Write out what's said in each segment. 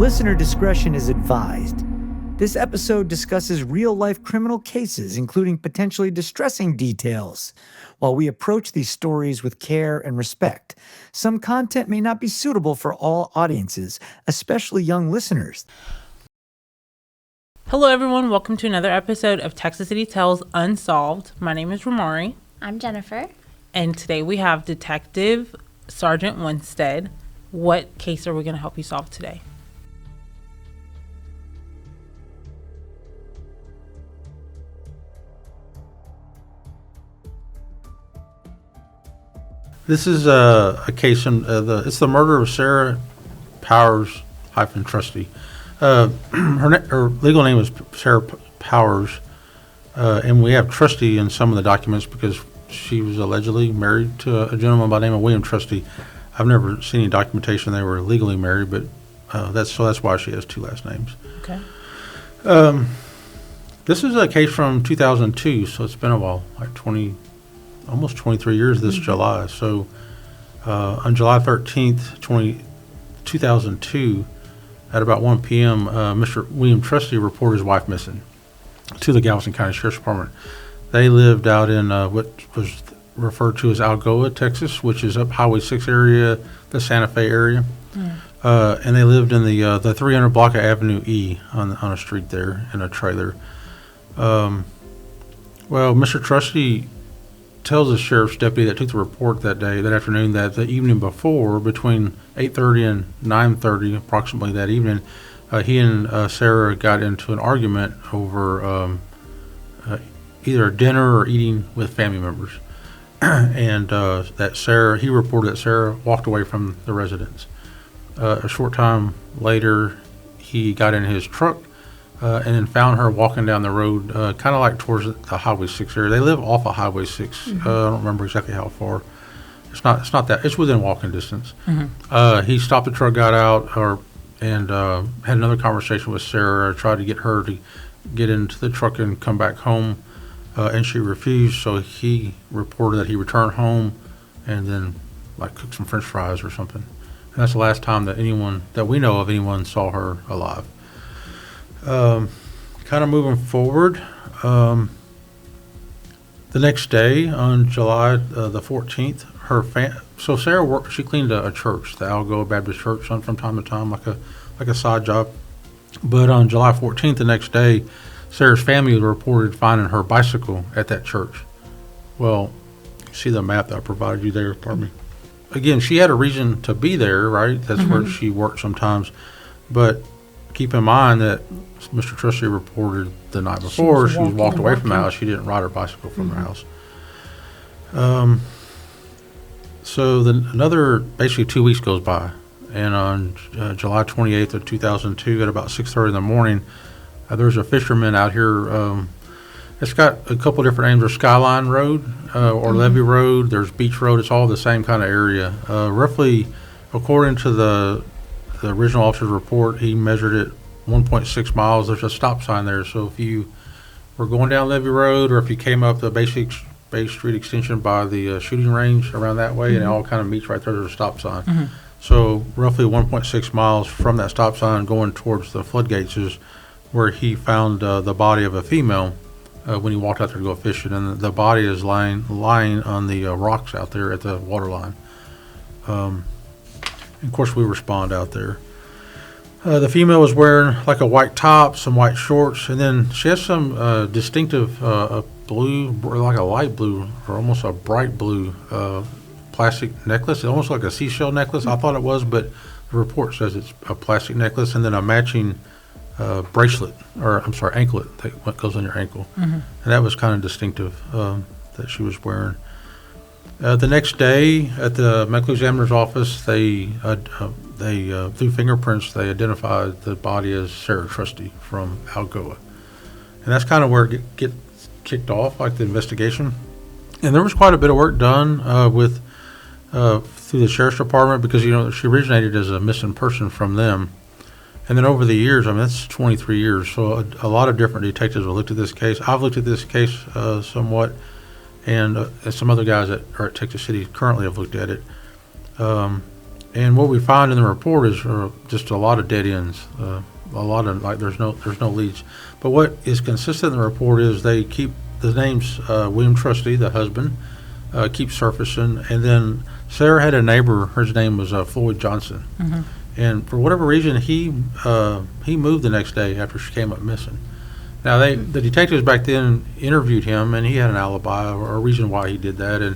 Listener discretion is advised. This episode discusses real-life criminal cases, including potentially distressing details. While we approach these stories with care and respect, some content may not be suitable for all audiences, especially young listeners. Hello everyone, welcome to another episode of Texas City Tales Unsolved. My name is Ramari. I'm Jennifer. And today we have Detective Sergeant Winstead. What case are we going to help you solve today? This is a case it's the murder of Sarah Powers-Trusty. Her legal name is Sarah Powers, and we have Trusty in some of the documents because she was allegedly married to a gentleman by the name of William Trusty. I've never seen any documentation they were legally married, but that's why she has two last names. Okay. This is a case from 2002, so it's been a while, like almost 23 years this July. So on July 13th, 2002, at about 1 p.m., Mr. William Trusty reported his wife missing to the Galveston County Sheriff's Department. They lived out in what was referred to as Algoa, Texas, which is up Highway 6 area, the Santa Fe area. And they lived in the 300 block of Avenue E on a street there in a trailer. Well, Mr. Trusty tells the sheriff's deputy that took the report that afternoon, that the evening before, between 8:30 and 9:30, approximately that evening, he and Sarah got into an argument over either dinner or eating with family members, and he reported that Sarah walked away from the residence. A short time later, he got in his truck and then found her walking down the road, kind of like towards the Highway 6 area. They live off of Highway 6. I don't remember exactly how far. It's not that. It's within walking distance. He stopped the truck, got out, and had another conversation with Sarah, tried to get her to get into the truck and come back home, and she refused. So he reported that he returned home and then cooked some French fries or something. And that's the last time that we know of anyone saw her alive. Kind of moving forward, the next day on July the 14th, so Sarah she cleaned a church, the Algoa Baptist Church, from time to time, like a side job. But on July 14th, the next day, Sarah's family reported finding her bicycle at that church. Well, see the map that I provided you there, pardon me. Again, she had a reason to be there, right? That's where she worked sometimes. But keep in mind that Mr. Trusty reported the night before she walked away from the house. She didn't ride her bicycle from the house. So another basically 2 weeks goes by, and on July 28th of 2002, at about 6:30 in the morning, there's a fisherman out here. It's got a couple different names. There's Skyline Road or Levee Road. There's Beach Road. It's all the same kind of area. Roughly, according to the original officer's report, he measured it 1.6 miles. There's a stop sign there. So if you were going down Levee Road, or if you came up the basic Bay Street extension by the shooting range around that way, and it all kind of meets right there, there's a stop sign. So roughly 1.6 miles from that stop sign going towards the floodgates is where he found the body of a female when he walked out there to go fishing. And the body is lying on the rocks out there at the water line. And of course, we respond out there. The female was wearing like a white top, some white shorts, and then she has some distinctive blue, like a light blue or almost a bright blue plastic necklace, almost like a seashell necklace. I thought it was, but the report says it's a plastic necklace, and then a matching anklet that goes on your ankle. And that was kind of distinctive that she was wearing. The next day at the medical examiner's office, they through fingerprints, they identified the body as Sarah Trusty from Algoa. And that's kind of where it gets kicked off, like the investigation. And there was quite a bit of work done through the sheriff's department because, she originated as a missing person from them. And then over the years, that's 23 years, so a lot of different detectives have looked at this case. I've looked at this case somewhat, and some other guys that are at Texas City currently have looked at it. And what we find in the report is just a lot of dead ends, a lot of there's no leads. But what is consistent in the report is they keep the names William Trusty, the husband, keep surfacing, and then Sarah had a neighbor. His name was Floyd Johnson, and for whatever reason he moved the next day after she came up missing. Now the detectives back then interviewed him, and he had an alibi or a reason why he did that, and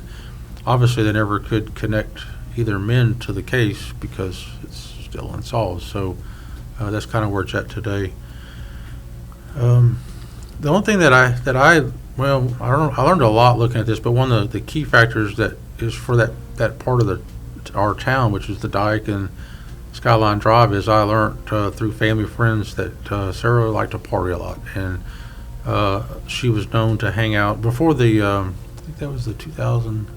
obviously they never could connect either men to the case because it's still unsolved. So that's kind of where it's at today. The only thing that I learned a lot looking at this, but one of the key factors that is for that part of our town, which is the Dike and Skyline Drive, is I learned through family friends that Sarah liked to party a lot, and she was known to hang out before the I think that was the 2000.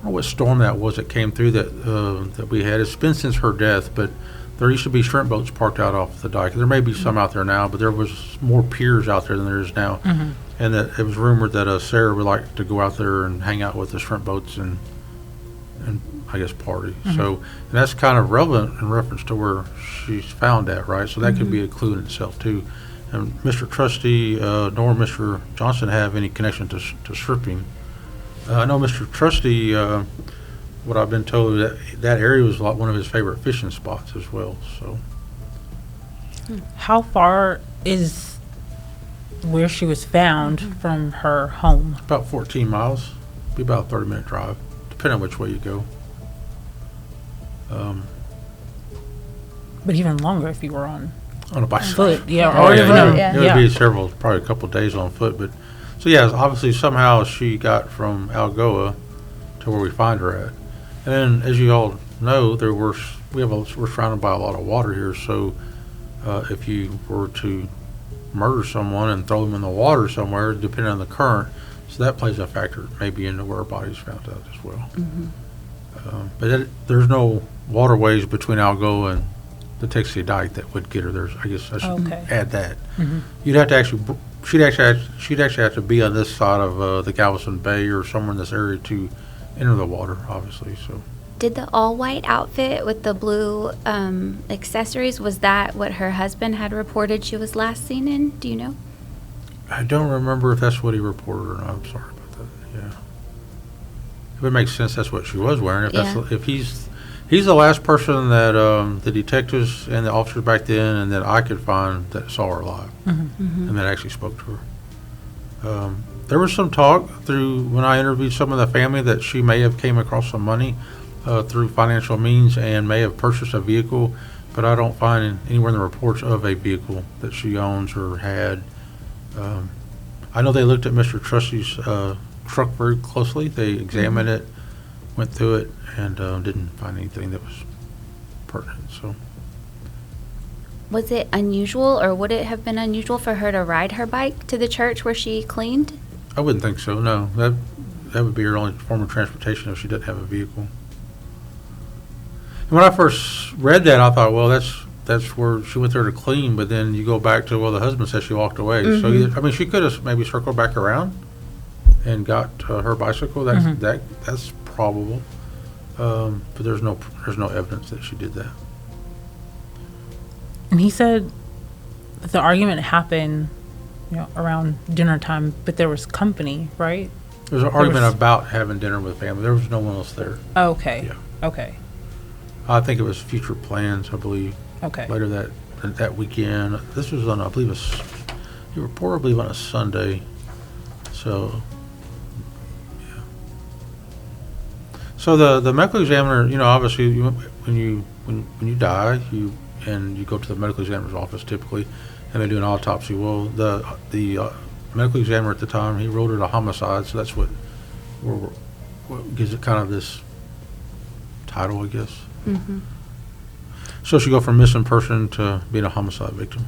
I don't know what storm that was that came through that we had. It's been since her death, but there used to be shrimp boats parked out off the dike. There may be some out there now, but there was more piers out there than there is now. And that it was rumored that Sarah would like to go out there and hang out with the shrimp boats and I guess party. So and that's kind of relevant in reference to where she's found at, right? So that could be a clue in itself too. And Mr. Trusty nor Mr. Johnson have any connection to shrimping. I know Mr. Trusty, what I've been told, that area was like one of his favorite fishing spots as well. So, How far is where she was found from her home? about 14 miles, be about a 30-minute drive, depending on which way you go. But even longer if you were on On a bicycle. foot. Yeah, Oh, or yeah, even it would be probably a couple of days on foot. But so yeah, obviously somehow she got from Algoa to where we find her at. And then, as you all know, we're surrounded by a lot of water here. So if you were to murder someone and throw them in the water somewhere, depending on the current, so that plays a factor maybe into where her body's found out as well. But there's no waterways between Algoa and the Texas Dike that would get her there. I guess I should add that. You'd have to actually, she'd actually have to be on this side of the Galveston Bay or somewhere in this area to enter the water, obviously. So. Did the all-white outfit with the blue accessories, was that what her husband had reported she was last seen in? Do you know? I don't remember if that's what he reported or not. I'm sorry about that. Yeah. It would make sense that's what she was wearing. If he's the last person that the detectives and the officers back then and that I could find that saw her alive and that actually spoke to her. There was some talk through when I interviewed some of the family that she may have came across some money through financial means and may have purchased a vehicle, but I don't find anywhere in the reports of a vehicle that she owns or had. I know they looked at Mr. Trusty's truck very closely. They examined it, went through it, and didn't find anything that was pertinent. So, Was it unusual, or would it have been unusual for her to ride her bike to the church where she cleaned? I wouldn't think so. No, that would be her only form of transportation if she didn't have a vehicle. And when I first read that, I thought, well, that's where she went there to clean. But then you go back to, well, the husband said she walked away. So she could have maybe circled back around and got her bicycle. That's probable. But there's no evidence that she did that. And he said that the argument happened, around dinner time, but there was company, right? There was an argument about having dinner with family. There was no one else there. Okay. Yeah. Okay. I think it was future plans, I believe. Okay. Later that weekend. This was on, I believe, you reported, I believe, on a Sunday. So, yeah. So the medical examiner, obviously, when you die, you go to the medical examiner's office typically, and they do an autopsy. Well, the medical examiner at the time, he wrote it a homicide, so that's what gives it kind of this title, I guess. So she go from missing person to being a homicide victim.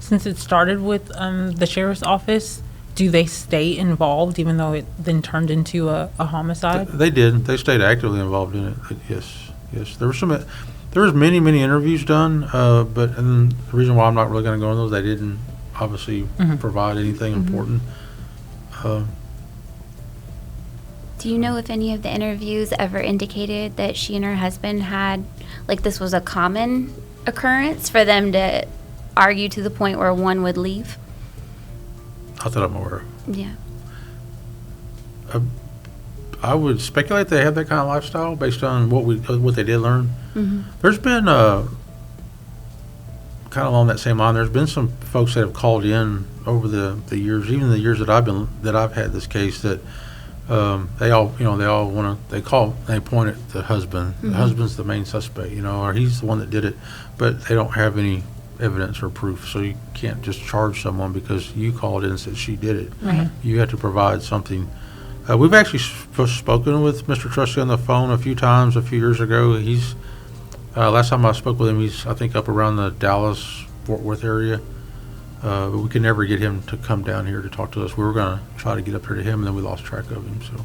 Since it started with the sheriff's office, do they stay involved even though it then turned into a homicide? They did. They stayed actively involved in it. Yes. There was many interviews done, but and the reason why I'm not really going to go into those, they didn't obviously provide anything important. Do you know if any of the interviews ever indicated that she and her husband had, like, this was a common occurrence for them to argue to the point where one would leave? Not that I'm aware of. Yeah. I would speculate they have that kind of lifestyle based on what they did learn. Mm-hmm. There's been kind of along that same line. There's been some folks that have called in over the years, even the years that I've had this case, that they all want to. They point at the husband. Mm-hmm. The husband's the main suspect, or he's the one that did it, but they don't have any evidence or proof, so you can't just charge someone because you called in and said she did it. Right. You have to provide something. We've actually spoken with Mr. Trusty on the phone a few times a few years ago. He's last time I spoke with him, he's I think up around the Dallas Fort Worth area. But we could never get him to come down here to talk to us. We were going to try to get up here to him, and then we lost track of him. So,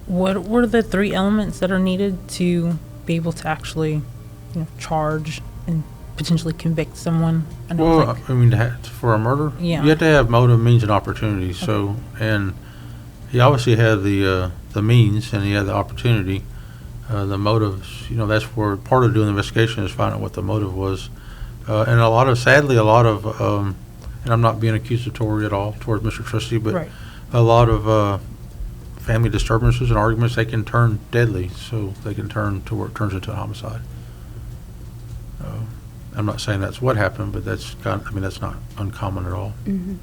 What were the 3 elements that are needed to be able to actually, charge and potentially convict someone? I know, well, like, I mean, for a murder, Yeah. you have to have motive, means, and opportunity. So, and he obviously had the means, and he had the opportunity. The motives, that's where part of doing the investigation is finding out what the motive was. And sadly, a lot of, and I'm not being accusatory at all towards Mr. Trusty, but right. a lot of family disturbances and arguments, they can turn deadly, so they can turn to where it turns into a homicide. I'm not saying that's what happened, but that's not uncommon at all. Mm-hmm.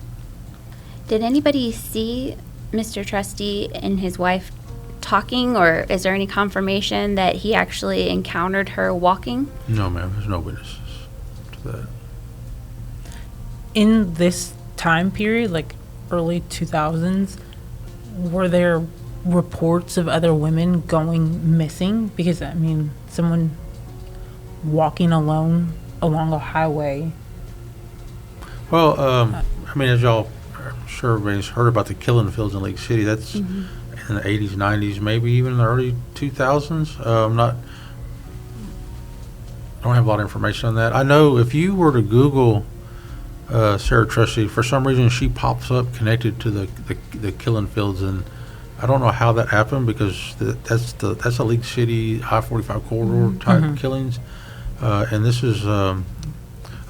Did anybody see Mr. Trusty and his wife talking, or is there any confirmation that he actually encountered her walking? No, ma'am, there's no witnesses to that. In this time period, like early 2000s, were there reports of other women going missing? Because, someone walking alone along a highway. Well, as y'all, I'm sure everybody's heard about the killing fields in Lake City. That's in the 80s, 90s, maybe even in the early 2000s. I don't have a lot of information on that. I know if you were to Google Sarah Trusty, for some reason she pops up connected to the killing fields, and I don't know how that happened because that's a Lake City I-45 corridor type killings. And this is,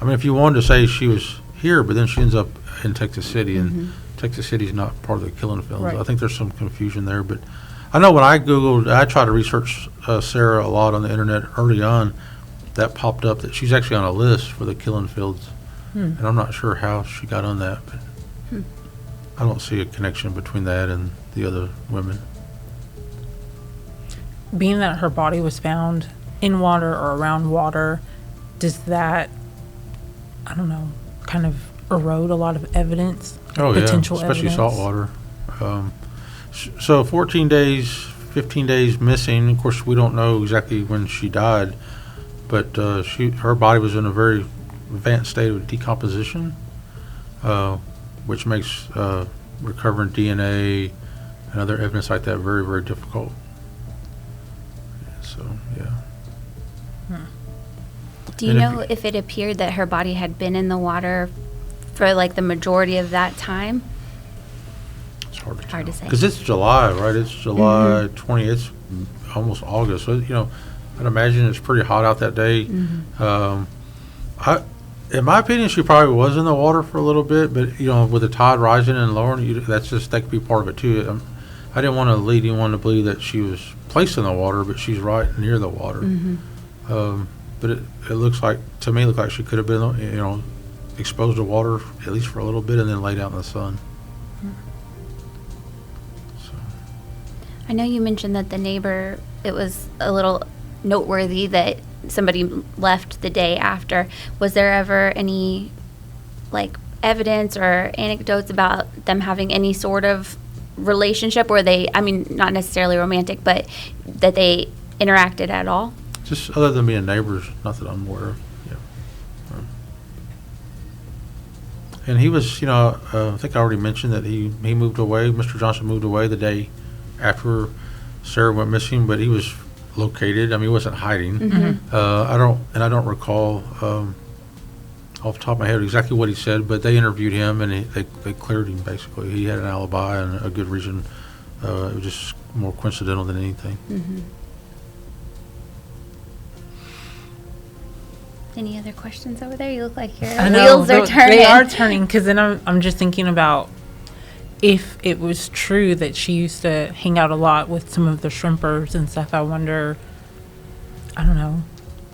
if you wanted to say she was here, but then she ends up in Texas City, and Texas City's not part of the killing fields. Right. I think there's some confusion there, but I know when I tried to research Sarah a lot on the internet early on, that popped up that she's actually on a list for the killing fields. And I'm not sure how she got on that, but I don't see a connection between that and the other women. Being that her body was found in water or around water, does that, kind of erode a lot of evidence? Oh, potential yeah, especially evidence? salt water. So 14 days, 15 days missing. Of course, we don't know exactly when she died, but her body was in a very advanced state of decomposition, which makes recovering DNA and other evidence like that very, very difficult. So, yeah. Do you know if it appeared that her body had been in the water for like the majority of that time? It's hard to Hard to say. Because it's July, right? It's July 20. It's almost August. So, I'd imagine it's pretty hot out that day. In my opinion, she probably was in the water for a little bit, but, with the tide rising and lowering, that could be part of it, too. I didn't want to lead anyone to believe that she was placed in the water, but she's right near the water. But it looks like, to me, she could have been, exposed to water at least for a little bit and then laid out in the sun. So. I know you mentioned that the neighbor, it was a little noteworthy that somebody left the day after. Was there ever any, evidence or anecdotes about them having any sort of relationship where they, not necessarily romantic, but that they interacted at all? Just other than being neighbors, not that I'm aware of. Yeah. And he was, I think I already mentioned that he moved away. Mr. Johnson moved away the day after Sarah went missing, but he was located. He wasn't hiding. I don't recall off the top of my head exactly what he said, but they interviewed him and they cleared him basically. He had an alibi and a good reason It was just more coincidental than anything. Any other questions over there? You look like your I know, wheels are turning. They are turning, because then I'm just thinking about if it was true that she used to hang out a lot with some of the shrimpers and stuff. I wonder, I don't know,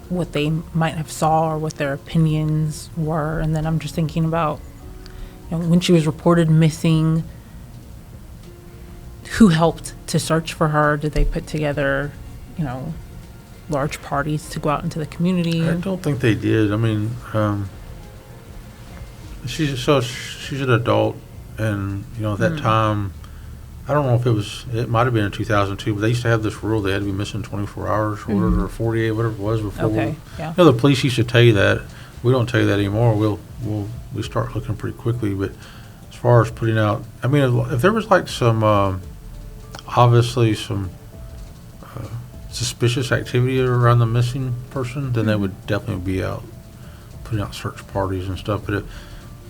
what they might have saw or what their opinions were. And then I'm just thinking about, when she was reported missing, who helped to search for her? Did they put together, large parties to go out into the community? I don't think they did. I mean, she's an adult, and at that time, I don't know if it might have been in 2002, but they used to have this rule they had to be missing 24 hours or 48, whatever it was before. Okay, yeah. The police used to tell you that. We don't tell you that anymore. We start looking pretty quickly. But as far as putting out, I mean, if there was like some obviously some suspicious activity around the missing person, then they would definitely be out putting out search parties and stuff. But if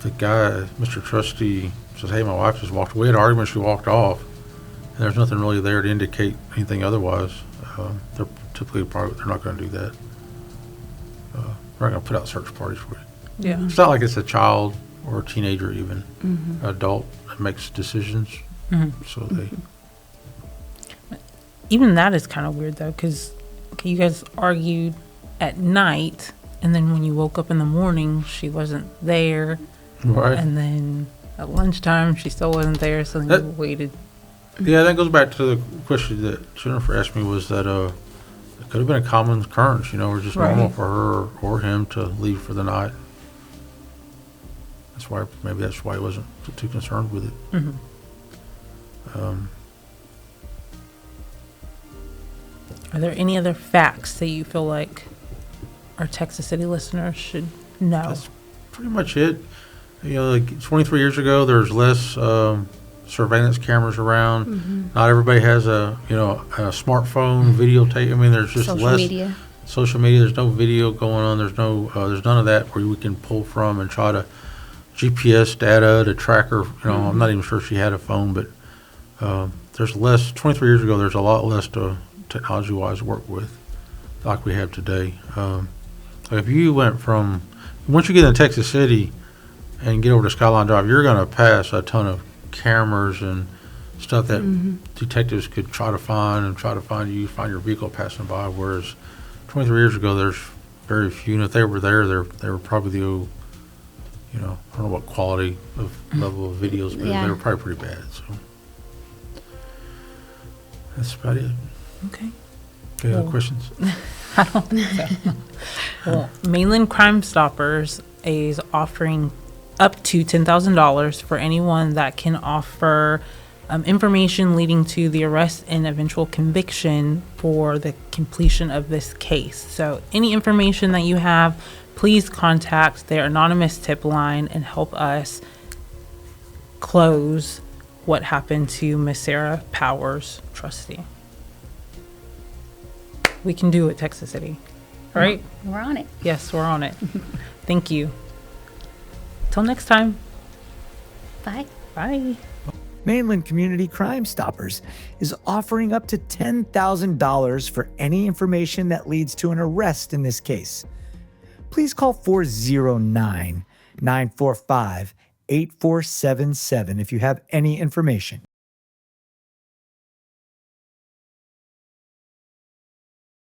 the guy, Mr. Trusty, says, "Hey, my wife just walked away," had an argument, she walked off, and there's nothing really there to indicate anything otherwise, they're not going to do that. They're not going to put out search parties for you. Yeah. It's not like it's a child or a teenager, even an adult that makes decisions. So they. Even that is kind of weird, though, because you guys argued at night, and then when you woke up in the morning, she wasn't there. Right. And then at lunchtime, she still wasn't there, so then you waited. Yeah, that goes back to the question that Jennifer asked me, was that it could have been a common occurrence, or just normal for her or him to leave for the night. Maybe that's why he wasn't too concerned with it. Are there any other facts that you feel like our Texas City listeners should know? That's pretty much it. Like 23 years ago, there's less surveillance cameras around. Not everybody has a smartphone, videotape. I mean, there's just less social media. There's no video going on. There's none of that where we can pull from and try to GPS data to track her. I'm not even sure she had a phone, but there's less. 23 years ago, there's a lot less to technology-wise work with like we have today. If you once you get in Texas City and get over to Skyline Drive, you're going to pass a ton of cameras and stuff that detectives could try to find find your vehicle passing by, whereas 23 years ago, there's very few. And if they were there, they were probably I don't know what quality of level of videos, but they were probably pretty bad. So that's about it. Okay. Any other questions? I don't think so. Well, Mainland Crime Stoppers is offering up to $10,000 for anyone that can offer information leading to the arrest and eventual conviction for the completion of this case. So any information that you have, please contact their anonymous tip line and help us close what happened to Miss Sarah Powers-Trusty. We can do it, Texas City. All right? We're on it. Yes, we're on it. Thank you. Till next time. Bye. Bye. Mainland Community Crime Stoppers is offering up to $10,000 for any information that leads to an arrest in this case. Please call 409-945-8477 if you have any information.